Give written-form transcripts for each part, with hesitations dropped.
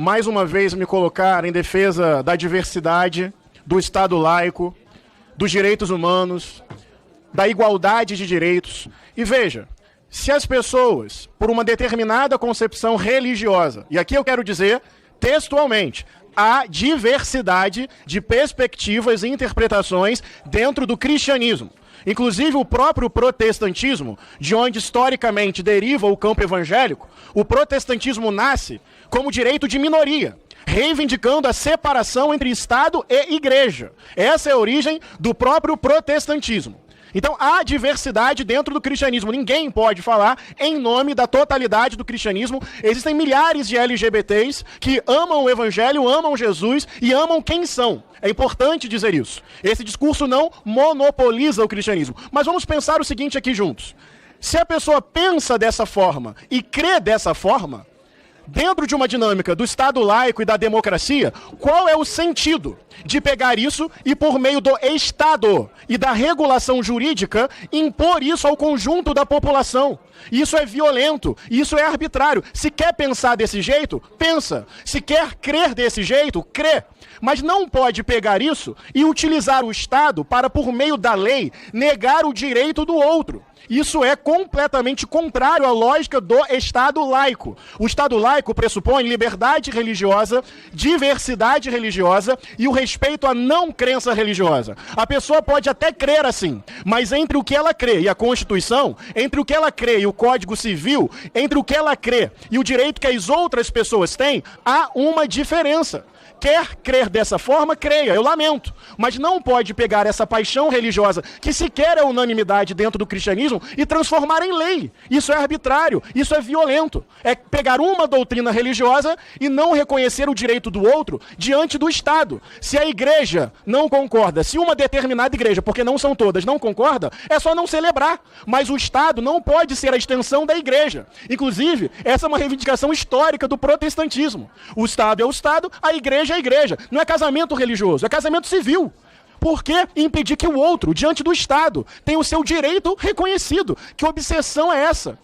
mais uma vez, me colocar em defesa da diversidade, do Estado laico, dos direitos humanos, da igualdade de direitos. E veja, se as pessoas, por uma determinada concepção religiosa, e aqui eu quero dizer textualmente, há diversidade de perspectivas e interpretações dentro do cristianismo. Inclusive o próprio protestantismo, de onde historicamente deriva o campo evangélico, o protestantismo nasce como direito de minoria, reivindicando a separação entre Estado e Igreja. Essa é a origem do próprio protestantismo. Então há diversidade dentro do cristianismo. Ninguém pode falar em nome da totalidade do cristianismo. Existem milhares de LGBTs que amam o Evangelho, amam Jesus e amam quem são. É importante dizer isso. Esse discurso não monopoliza o cristianismo. Mas vamos pensar o seguinte aqui juntos. Se a pessoa pensa dessa forma e crê dessa forma, dentro de uma dinâmica do Estado laico e da democracia, qual é o sentido de pegar isso e, por meio do Estado e da regulação jurídica, impor isso ao conjunto da população? Isso é violento, isso é arbitrário. Se quer pensar desse jeito, pensa. Se quer crer desse jeito, crê. Mas não pode pegar isso e utilizar o Estado para, por meio da lei, negar o direito do outro. Isso é completamente contrário à lógica do Estado laico. O Estado laico pressupõe liberdade religiosa, diversidade religiosa e o respeito à não crença religiosa. A pessoa pode até crer assim, mas entre o que ela crê e a Constituição, entre o que ela crê e o Código Civil, entre o que ela crê e o direito que as outras pessoas têm, há uma diferença. Quer crer dessa forma, creia, eu lamento. Mas não pode pegar essa paixão religiosa, que sequer é unanimidade dentro do cristianismo, e transformar em lei. Isso é arbitrário, isso é violento. É pegar uma doutrina religiosa e não reconhecer o direito do outro diante do Estado. Se a igreja não concorda, se uma determinada igreja, porque não são todas, não concorda, é só não celebrar. Mas o Estado não pode ser a extensão da igreja. Inclusive, essa é uma reivindicação histórica do protestantismo. O Estado é o Estado, a igreja é a igreja. Não é casamento religioso, é casamento civil. Por que impedir que o outro, diante do Estado, tenha o seu direito reconhecido? Que obsessão é essa?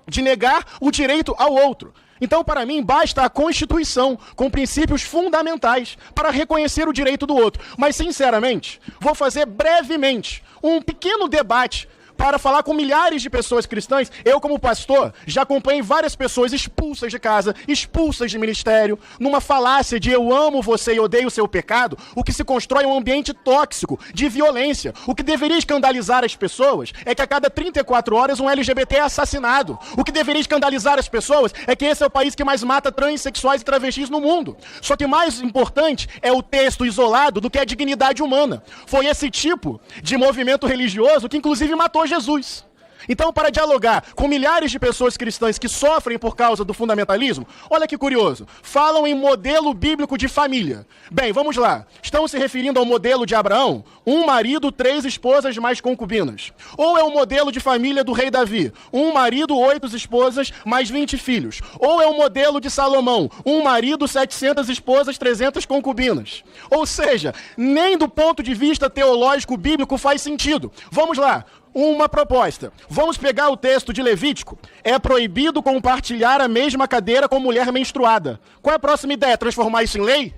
De negar o direito ao outro. Então, para mim, basta a Constituição, com princípios fundamentais, para reconhecer o direito do outro. Mas, sinceramente, vou fazer brevemente um pequeno debate para falar com milhares de pessoas cristãs. Eu, como pastor, já acompanhei várias pessoas expulsas de casa, expulsas de ministério, numa falácia de eu amo você e odeio o seu pecado. O que se constrói é um ambiente tóxico, de violência. O que deveria escandalizar as pessoas é que a cada 34 horas um LGBT é assassinado. O que deveria escandalizar as pessoas é que esse é o país que mais mata transexuais e travestis no mundo. Só que mais importante é o texto isolado do que a dignidade humana. Foi esse tipo de movimento religioso que inclusive matou Jesus. Então, para dialogar com milhares de pessoas cristãs que sofrem por causa do fundamentalismo, olha que curioso, falam em modelo bíblico de família. Bem, vamos lá. Estão se referindo ao modelo de Abraão? 1 marido, 3 esposas mais concubinas. Ou é o modelo de família do rei Davi? 1 marido, 8 esposas mais 20 filhos. Ou é o modelo de Salomão? 1 marido, 700 esposas, 300 concubinas. Ou seja, nem do ponto de vista teológico bíblico faz sentido. Vamos lá. Uma proposta. Vamos pegar o texto de Levítico. É proibido compartilhar a mesma cadeira com mulher menstruada. Qual é a próxima ideia? Transformar isso em lei?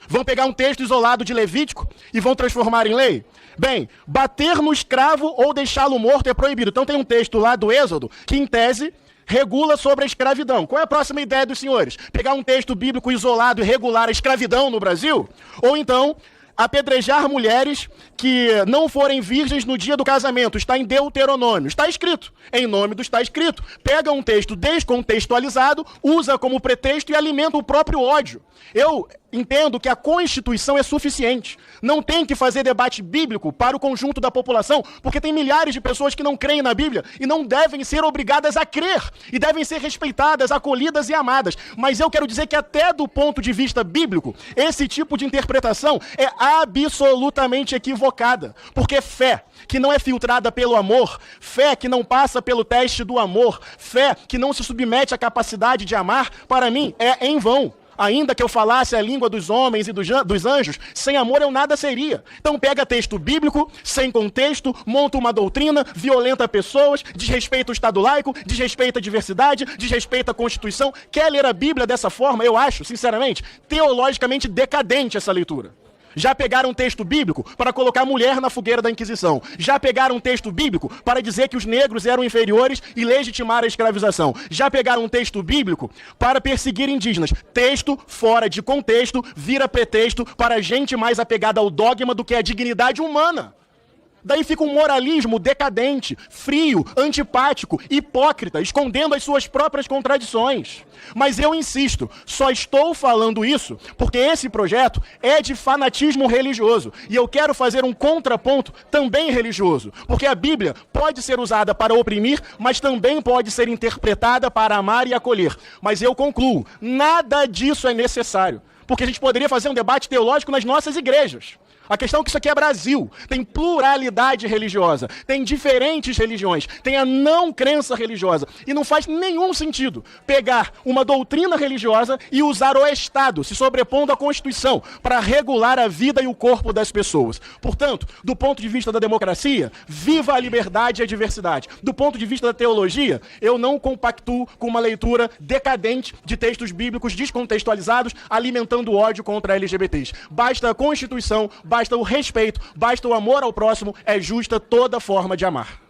Vão pegar um texto isolado de Levítico e vão transformar em lei? Bem, bater no escravo ou deixá-lo morto é proibido. Então tem um texto lá do Êxodo que, em tese, regula sobre a escravidão. Qual é a próxima ideia dos senhores? Pegar um texto bíblico isolado e regular a escravidão no Brasil? Ou então apedrejar mulheres que não forem virgens no dia do casamento. Está em Deuteronômio. Está escrito. Em nome do está escrito. Pega um texto descontextualizado, usa como pretexto e alimenta o próprio ódio. Eu entendo que a Constituição é suficiente. Não tem que fazer debate bíblico para o conjunto da população, porque tem milhares de pessoas que não creem na Bíblia e não devem ser obrigadas a crer. E devem ser respeitadas, acolhidas e amadas. Mas eu quero dizer que até do ponto de vista bíblico, esse tipo de interpretação é absolutamente equivocada. Porque fé que não é filtrada pelo amor, fé que não passa pelo teste do amor, fé que não se submete à capacidade de amar, para mim, é em vão. Ainda que eu falasse a língua dos homens e dos anjos, sem amor eu nada seria. Então pega texto bíblico, sem contexto, monta uma doutrina, violenta pessoas, desrespeita o Estado laico, desrespeita a diversidade, desrespeita a Constituição. Quer ler a Bíblia dessa forma? Eu acho, sinceramente, teologicamente decadente essa leitura. Já pegaram um texto bíblico para colocar a mulher na fogueira da Inquisição. Já pegaram um texto bíblico para dizer que os negros eram inferiores e legitimar a escravização. Já pegaram um texto bíblico para perseguir indígenas. Texto fora de contexto vira pretexto para gente mais apegada ao dogma do que à dignidade humana. Daí fica um moralismo decadente, frio, antipático, hipócrita, escondendo as suas próprias contradições. Mas eu insisto, só estou falando isso porque esse projeto é de fanatismo religioso. E eu quero fazer um contraponto também religioso. Porque a Bíblia pode ser usada para oprimir, mas também pode ser interpretada para amar e acolher. Mas eu concluo, nada disso é necessário. Porque a gente poderia fazer um debate teológico nas nossas igrejas. A questão é que isso aqui é Brasil, tem pluralidade religiosa, tem diferentes religiões, tem a não crença religiosa. E não faz nenhum sentido pegar uma doutrina religiosa e usar o Estado, se sobrepondo à Constituição, para regular a vida e o corpo das pessoas. Portanto, do ponto de vista da democracia, viva a liberdade e a diversidade. Do ponto de vista da teologia, eu não compactuo com uma leitura decadente de textos bíblicos descontextualizados, alimentando ódio contra LGBTs. Basta a Constituição, basta o respeito, basta o amor ao próximo, é justa toda forma de amar.